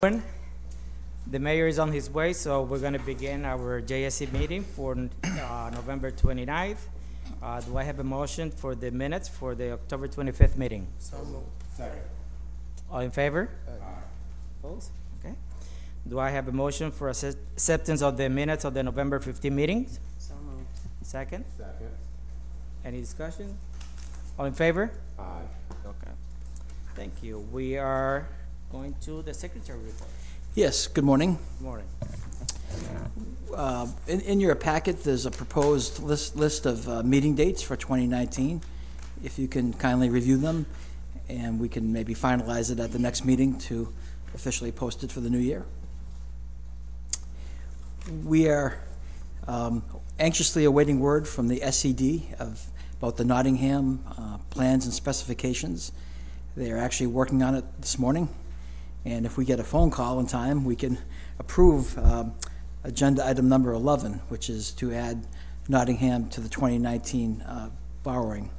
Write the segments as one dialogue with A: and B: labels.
A: The mayor is on his way, so we're going to begin our JSC meeting for November 29th. Do I have a motion for the minutes for the October 25th meeting?
B: So moved.
C: Second.
A: All in favor?
C: Aye.
A: Opposed? Okay. Do I have a motion for acceptance of the minutes of the November 15th meeting?
B: So moved.
A: Second?
C: Second.
A: Any discussion? All in favor?
C: Aye.
A: Okay. Thank you. We are going to the secretary report.
D: Yes, good morning.
A: Good morning.
D: In your packet, there's a proposed list of meeting dates for 2019. If you can kindly review them, and we can maybe finalize it at the next meeting to officially post it for the new year. We are anxiously awaiting word from the SCD about the Nottingham plans and specifications. They are actually working on it this morning. And if we get a phone call in time, we can approve agenda item number 11, which is to add Nottingham to the 2019 borrowing.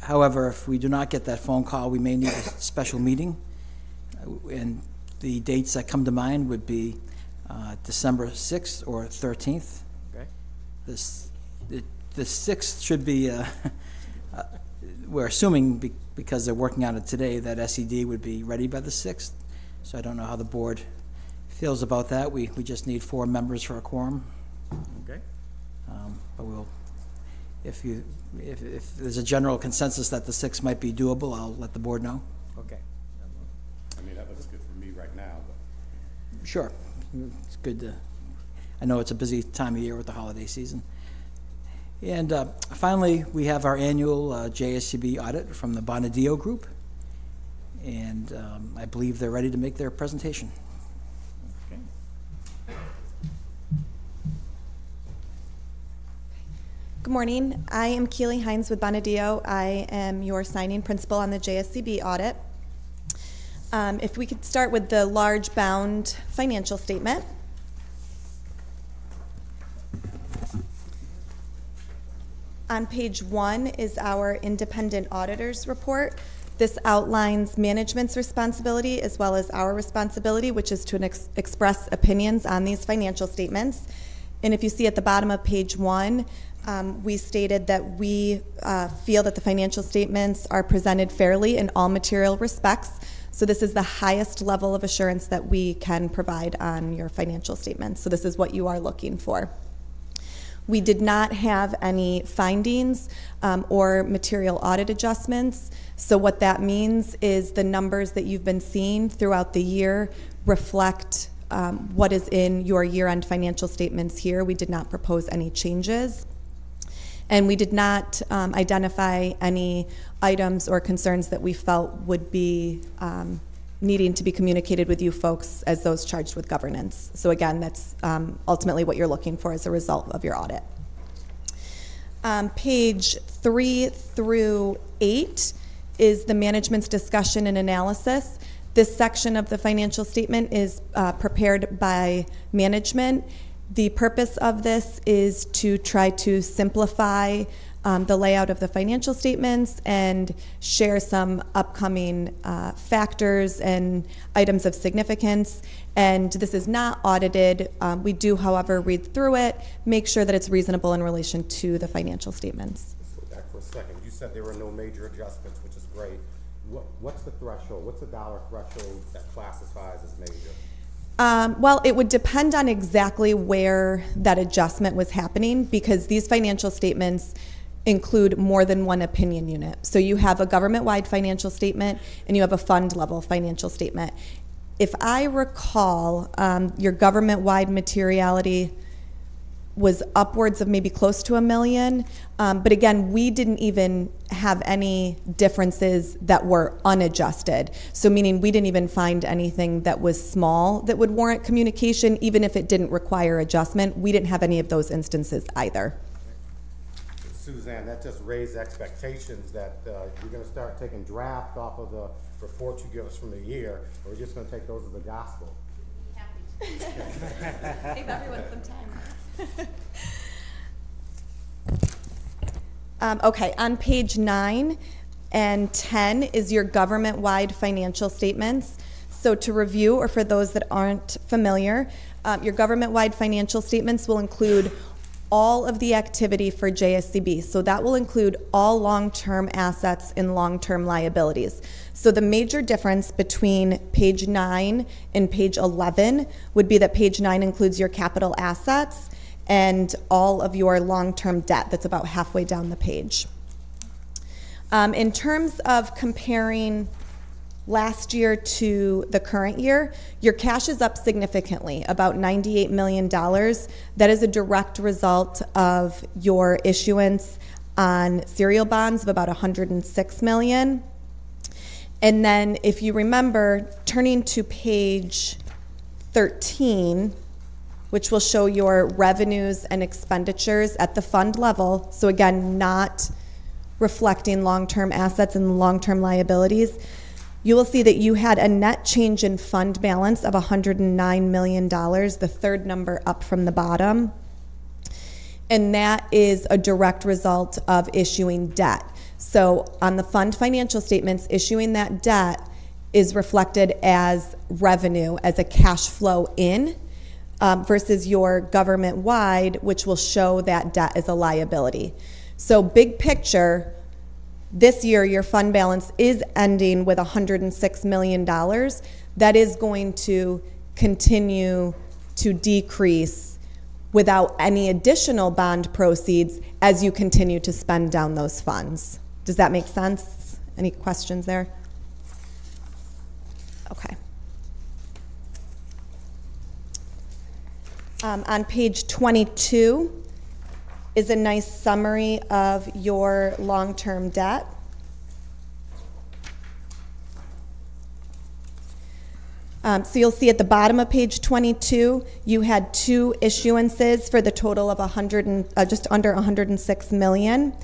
D: However, if we do not get that phone call, we may need a special meeting. And the dates that come to mind would be December 6th or 13th.
A: Okay.
D: The 6th should be, we're assuming because they're working on it today, that SED would be ready by the 6th. So I don't know how the board feels about that. We just need 4 members for a quorum.
A: Okay.
D: But we'll, if there's a general consensus that the 6th might be doable, I'll let the board know.
A: Okay.
C: I mean, that looks good for me right now, but.
D: Sure. It's good to, I know it's a busy time of year with the holiday season. And finally, we have our annual JSCB audit from the Bonadio Group. And I believe they're ready to make their presentation.
A: Okay.
E: Good morning. I am Keely Hines with Bonadio. I am your signing principal on the JSCB audit. If we could start with the large bound financial statement. On page 1 is our independent auditor's report. This outlines management's responsibility as well as our responsibility, which is to express opinions on these financial statements. And if you see at the bottom of page 1, we stated that we feel that the financial statements are presented fairly in all material respects. So this is the highest level of assurance that we can provide on your financial statements. So this is what you are looking for. We did not have any findings or material audit adjustments. So what that means is the numbers that you've been seeing throughout the year reflect what is in your year-end financial statements here. We did not propose any changes. And we did not identify any items or concerns that we felt would be needing to be communicated with you folks as those charged with governance. So again, that's ultimately what you're looking for as a result of your audit. Page 3 through 8 is the management's discussion and analysis. This section of the financial statement is prepared by management. The purpose of this is to try to simplify the layout of the financial statements and share some upcoming factors and items of significance. And this is not audited. We do, however, read through it, make sure that it's reasonable in relation to the financial statements.
C: Let's go back for a second. You said there were no major adjustments, which is great. What's the threshold? What's the dollar threshold that classifies as major?
E: Well, it would depend on exactly where that adjustment was happening, because these financial statements include more than one opinion unit. So you have a government-wide financial statement and you have a fund-level financial statement. If I recall, your government-wide materiality was upwards of maybe close to $1 million. But again, we didn't even have any differences that were unadjusted. So meaning we didn't even find anything that was small that would warrant communication, even if it didn't require adjustment. We didn't have any of those instances either.
C: Suzanne, that just raised expectations that you're going to start taking draft off of the reports you give us from the year, or we're just going to take those as the gospel.
E: Save everyone some time. Okay, on page 9 and 10 is your government-wide financial statements. So to review, or for those that aren't familiar, your government-wide financial statements will include all of the activity for JSCB. So that will include all long-term assets and long-term liabilities. So the major difference between page 9 and page 11 would be that page 9 includes your capital assets and all of your long-term debt. That's about halfway down the page. In terms of comparing last year to the current year, your cash is up significantly, about $98 million. That is a direct result of your issuance on serial bonds of about $106 million. And then if you remember, turning to page 13, which will show your revenues and expenditures at the fund level, so again, not reflecting long-term assets and long-term liabilities, you will see that you had a net change in fund balance of $109 million, the third number up from the bottom. And that is a direct result of issuing debt. So on the fund financial statements, issuing that debt is reflected as revenue, as a cash flow in, versus your government-wide, which will show that debt as a liability. So big picture, this year, your fund balance is ending with $106 million. That is going to continue to decrease without any additional bond proceeds as you continue to spend down those funds. Does that make sense? Any questions there? Okay. On page 22, is a nice summary of your long-term debt. So you'll see at the bottom of page 22, you had 2 issuances for the total of just under $106 million.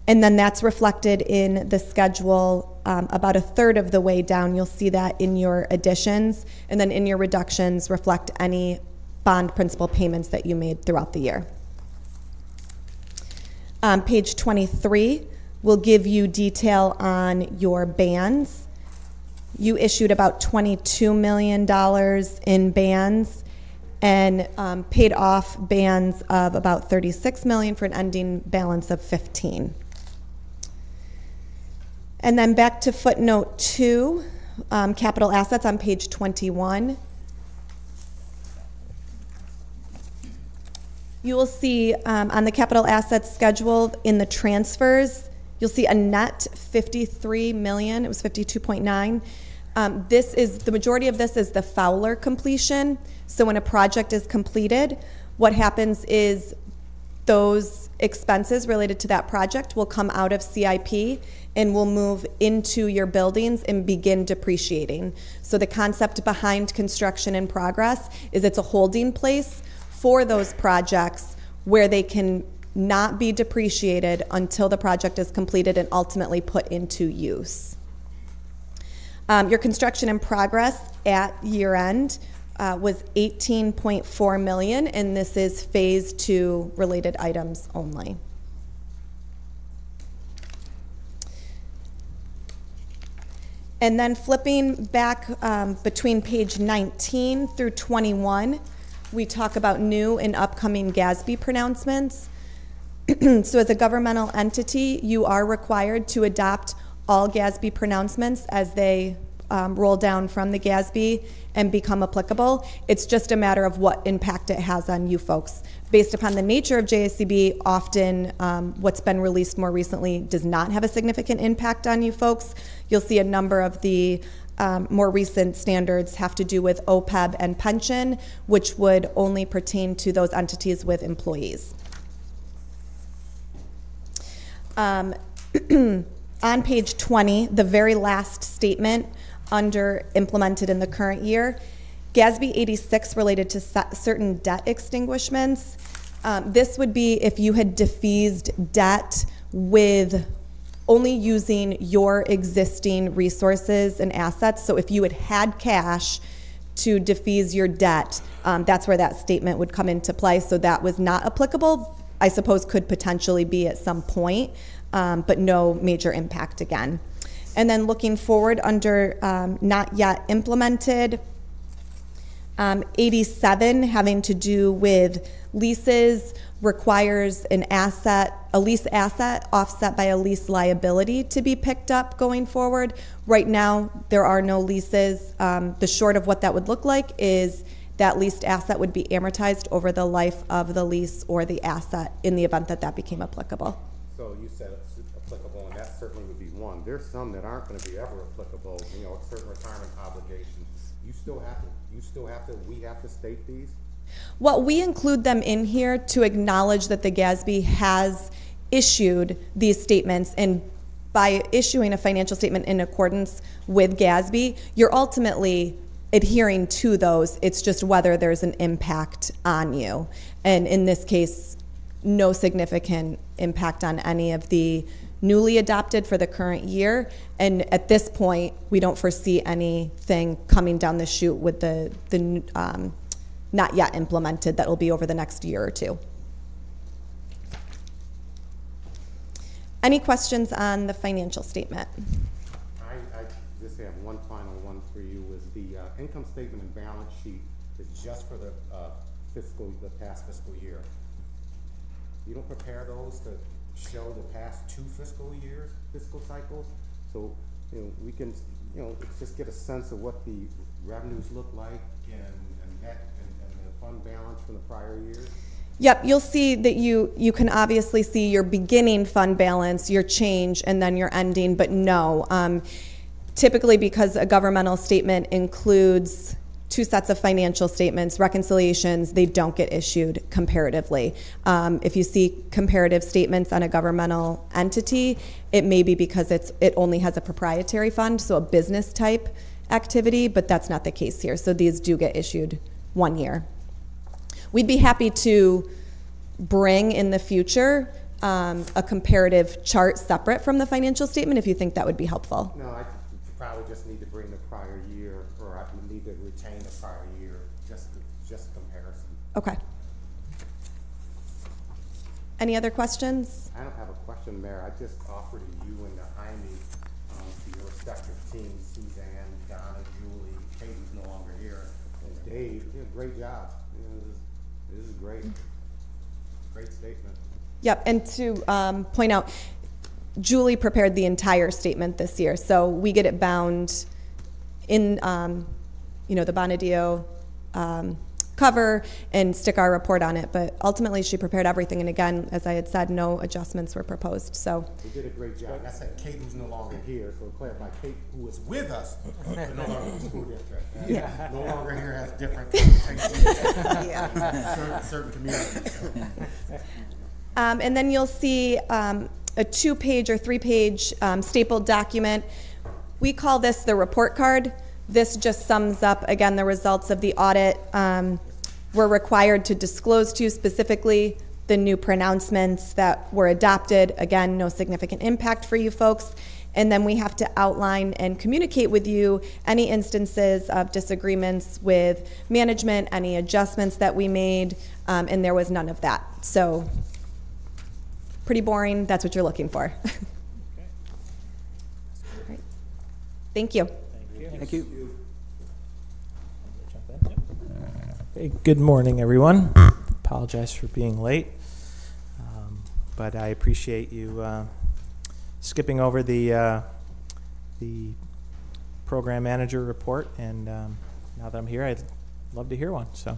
E: And then that's reflected in the schedule about a third of the way down. You'll see that in your additions, and then in your reductions reflect any bond principal payments that you made throughout the year. Page 23 will give you detail on your bands. You issued about $22 million in bands and paid off bands of about $36 million for an ending balance of $15. And then back to footnote 2, capital assets on page 21. You will see on the capital assets schedule in the transfers, you'll see a net $53 million. It was 52.9. This is, the majority of this is the Fowler completion. So when a project is completed, what happens is those expenses related to that project will come out of CIP and will move into your buildings and begin depreciating. So the concept behind construction in progress is it's a holding place for those projects where they can not be depreciated until the project is completed and ultimately put into use. Your construction in progress at year end was $18.4 million, and this is phase 2 related items only. And then flipping back between page 19 through 21, we talk about new and upcoming GASB pronouncements. So as a governmental entity, you are required to adopt all GASB pronouncements as they roll down from the GASB and become applicable. It's just a matter of what impact it has on you folks. Based upon the nature of JSCB, often what's been released more recently does not have a significant impact on you folks. You'll see a number of the more recent standards have to do with OPEB and pension, which would only pertain to those entities with employees. On page 20, the very last statement under implemented in the current year, GASB 86 related to certain debt extinguishments. This would be if you had defeased debt with only using your existing resources and assets. So if you had had cash to defease your debt, that's where that statement would come into play. So that was not applicable. I suppose could potentially be at some point, but no major impact again. And then looking forward under not yet implemented, 87 having to do with leases requires a lease asset offset by a lease liability to be picked up going forward. Right now, there are no leases. The short of what that would look like is that leased asset would be amortized over the life of the lease or the asset in the event that that became applicable.
C: So you said it's applicable, and that certainly would be one. There's some that aren't gonna be ever applicable, you know, certain retirement obligations. We have to state these?
E: Well, we include them in here to acknowledge that the GASB has issued these statements, and by issuing a financial statement in accordance with GASB, you're ultimately adhering to those. It's just whether there's an impact on you. And in this case, no significant impact on any of the newly adopted for the current year. And at this point, we don't foresee anything coming down the chute with the not yet implemented that will be over the next year or two. Any questions on the financial statement?
C: I just have one final one for you. Is the income statement and balance sheet is just for the past fiscal year. You don't prepare those to show the past 2 fiscal cycles, so you know we can just get a sense of what the revenues look like and the fund balance from the prior years.
E: Yep, you'll see that you can obviously see your beginning fund balance, your change, and then your ending, but no. Typically, because a governmental statement includes 2 sets of financial statements, reconciliations, they don't get issued comparatively. If you see comparative statements on a governmental entity, it may be because it only has a proprietary fund, so a business type activity, but that's not the case here. So these do get issued 1 year. We'd be happy to bring in the future a comparative chart separate from the financial statement if you think that would be helpful.
C: No, I probably just need to bring the prior year, or I need to retain the prior year, just comparison.
E: Okay. Any other questions?
C: I don't have a question, Mayor. I just offer to you and to Jaime, to your respective teams, Suzanne, Donna, Julie, Katie's no longer here, and Dave, you did a great job. You know, this is great. Great statement.
E: Yep, and to point out, Julie prepared the entire statement this year, so we get it bound in, the Bonadio cover and stick our report on it. But ultimately, she prepared everything, and again, as I had said, no adjustments were proposed. So
C: you did a great job. And I said Kate, who's no longer here, so to clarify, Kate, who was with us, but no longer in the school district.
E: Yeah.
C: No longer here, has different connotations.
E: Yeah.
C: certain communities.
E: And then you'll see a 2-page or 3-page stapled document. We call this the report card. This just sums up, again, the results of the audit. We're required to disclose to you specifically the new pronouncements that were adopted. Again, no significant impact for you folks. And then we have to outline and communicate with you any instances of disagreements with management, any adjustments that we made, and there was none of that. So pretty boring. That's what you're looking for. Okay. All right. Thank you.
D: Thank you.
B: Hey, good morning, everyone. Apologize for being late, but I appreciate you skipping over the program manager report. And now that I'm here, I'd love to hear one. So.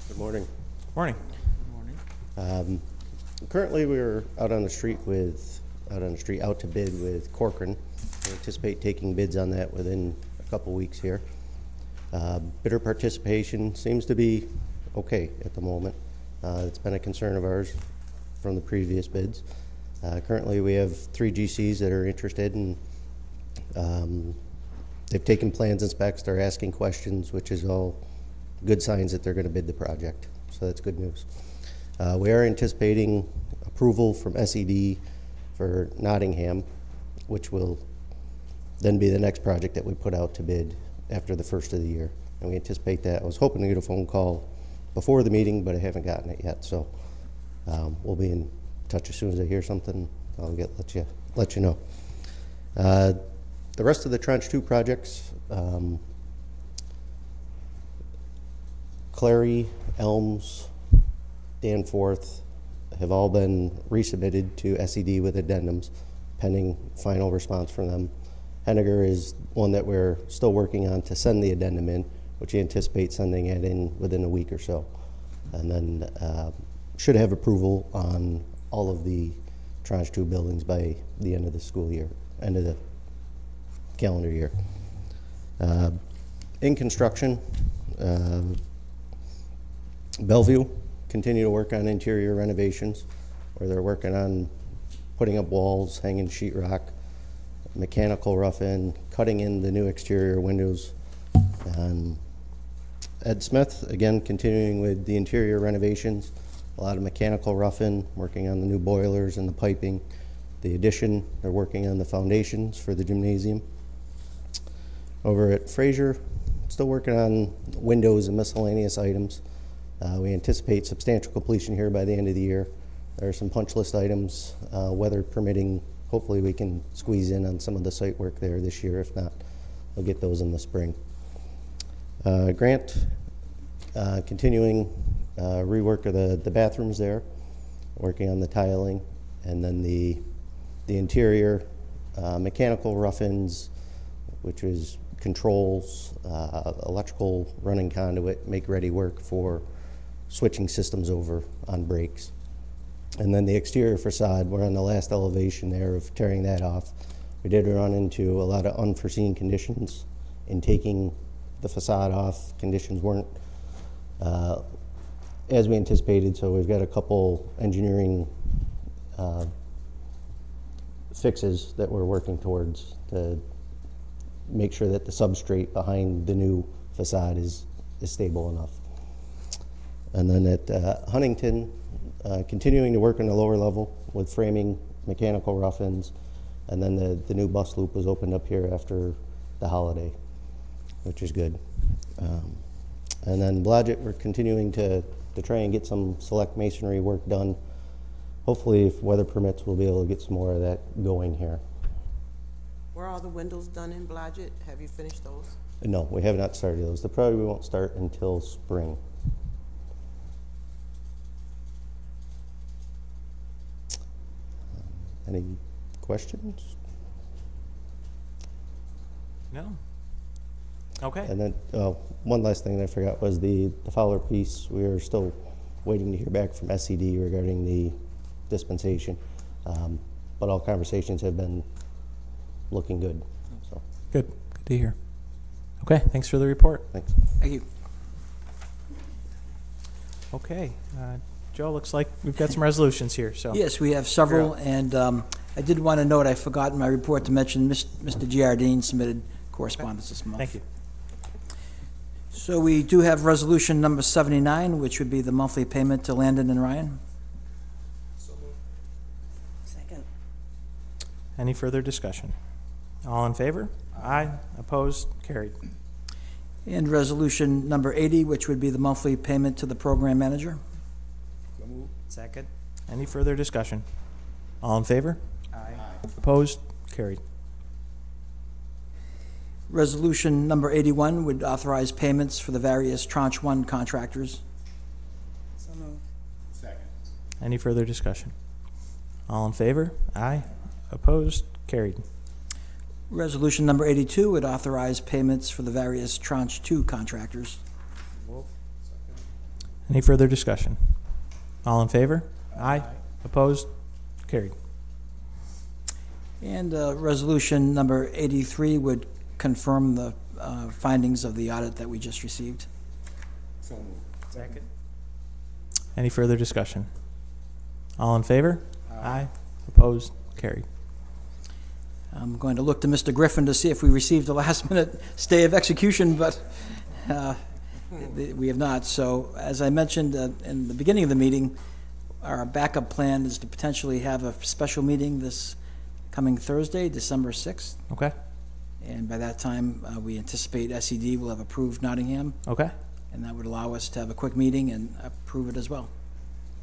F: Good morning.
B: Morning.
F: Good morning. Currently, we're out on the street out to bid with Corcoran. We anticipate taking bids on that within a couple weeks here. Bidder participation seems to be okay at the moment. It's been a concern of ours from the previous bids. Currently, we have 3 GCs that are interested, and they've taken plans and specs. They're asking questions, which is all good signs that they're going to bid the project. So that's good news. We are anticipating approval from SED for Nottingham, which will then be the next project that we put out to bid after the first of the year. And we anticipate that. I was hoping to get a phone call before the meeting, but I haven't gotten it yet. So we'll be in touch as soon as I hear something. I'll let you know. The rest of the Tranche 2 projects, Clary, Elms, Danforth, have all been resubmitted to SED with addendums, pending final response from them. Henniger is one that we're still working on to send the addendum in, which we anticipate sending it in within a week or so. And then should have approval on all of the Tranche 2 buildings by the end of the school year, end of the calendar year. In construction, Bellevue continue to work on interior renovations, where they're working on putting up walls, hanging sheetrock, mechanical rough-in, cutting in the new exterior windows. Ed Smith, again, continuing with the interior renovations, a lot of mechanical rough-in, working on the new boilers and the piping. The addition, they're working on the foundations for the gymnasium. Over at Fraser, still working on windows and miscellaneous items. We anticipate substantial completion here by the end of the year. There are some punch list items, weather permitting. Hopefully we can squeeze in on some of the site work there this year. If not, we'll get those in the spring. Grant, continuing rework of the bathrooms there, working on the tiling, and then the interior mechanical rough-ins, which is controls, electrical running conduit, make ready work for switching systems over on breaks. And then the exterior facade, we're on the last elevation there of tearing that off. We did run into a lot of unforeseen conditions in taking the facade off. Conditions weren't as we anticipated, so we've got a couple engineering fixes that we're working towards to make sure that the substrate behind the new facade is stable enough. And then at Huntington, continuing to work on the lower level with framing, mechanical rough-ins, and then the new bus loop was opened up here after the holiday, which is good. And then Blodgett, we're continuing to try and get some select masonry work done. Hopefully, if weather permits, we'll be able to get some more of that going here.
G: Were all the windows done in Blodgett? Have you finished those?
F: No, we have not started those. They probably won't start until spring. Any questions?
B: No. Okay.
F: And then one last thing that I forgot was the Fowler piece. We are still waiting to hear back from SED regarding the dispensation, but all conversations have been looking good. So
B: Good. Good to hear. Okay. Thanks for the report.
F: thanks.
D: Thank you.
B: Okay. Joe, looks like we've got some resolutions here. So
D: Yes, we have several, and I did want to note, I forgot in my report to mention Mr. Giardine submitted correspondence this month.
B: Thank you.
D: So we do have resolution number 79, which would be the monthly payment to Landon and Ryan.
G: Second.
B: Any further discussion? All in favor? Aye. Opposed? Carried.
D: And resolution number 80, which would be the monthly payment to the program manager.
A: Second.
B: Any further discussion? All in favor?
A: Aye.
B: Opposed? Carried.
D: Resolution number 81 would authorize payments for the various Tranche 1 contractors.
G: So moved.
C: Second.
B: Any further discussion? All in favor? Aye. Opposed? Carried.
D: Resolution number 82 would authorize payments for the various Tranche 2 contractors.
A: Move.
B: Any further discussion? All in favor? Aye. Opposed? Carried.
D: And resolution number 83 would confirm the findings of the audit that we just received.
C: So moved.
A: Second.
B: Any further discussion? All in favor? Aye. Opposed? Carried.
D: I'm going to look to Mr. Griffin to see if we received a last-minute stay of execution, but we have not. So, as I mentioned in the beginning of the meeting, our backup plan is to potentially have a special meeting this coming Thursday, December 6th.
B: Okay.
D: And by that time, we anticipate SED will have approved Nottingham,
B: Okay.
D: and that would allow us to have a quick meeting and approve it as well.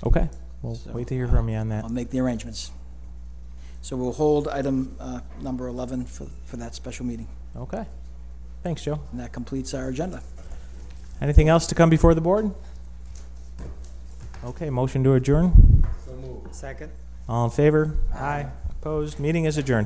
B: Okay. we'll
D: So,
B: wait to hear from you on that.
D: I'll make the arrangements. So we'll hold item number 11 for that special meeting.
B: Okay. Thanks, Joe.
D: And that completes our agenda.
B: Anything else to come before the board? Okay, motion to adjourn.
A: Second.
B: All in favor? Aye. Opposed? Meeting is adjourned.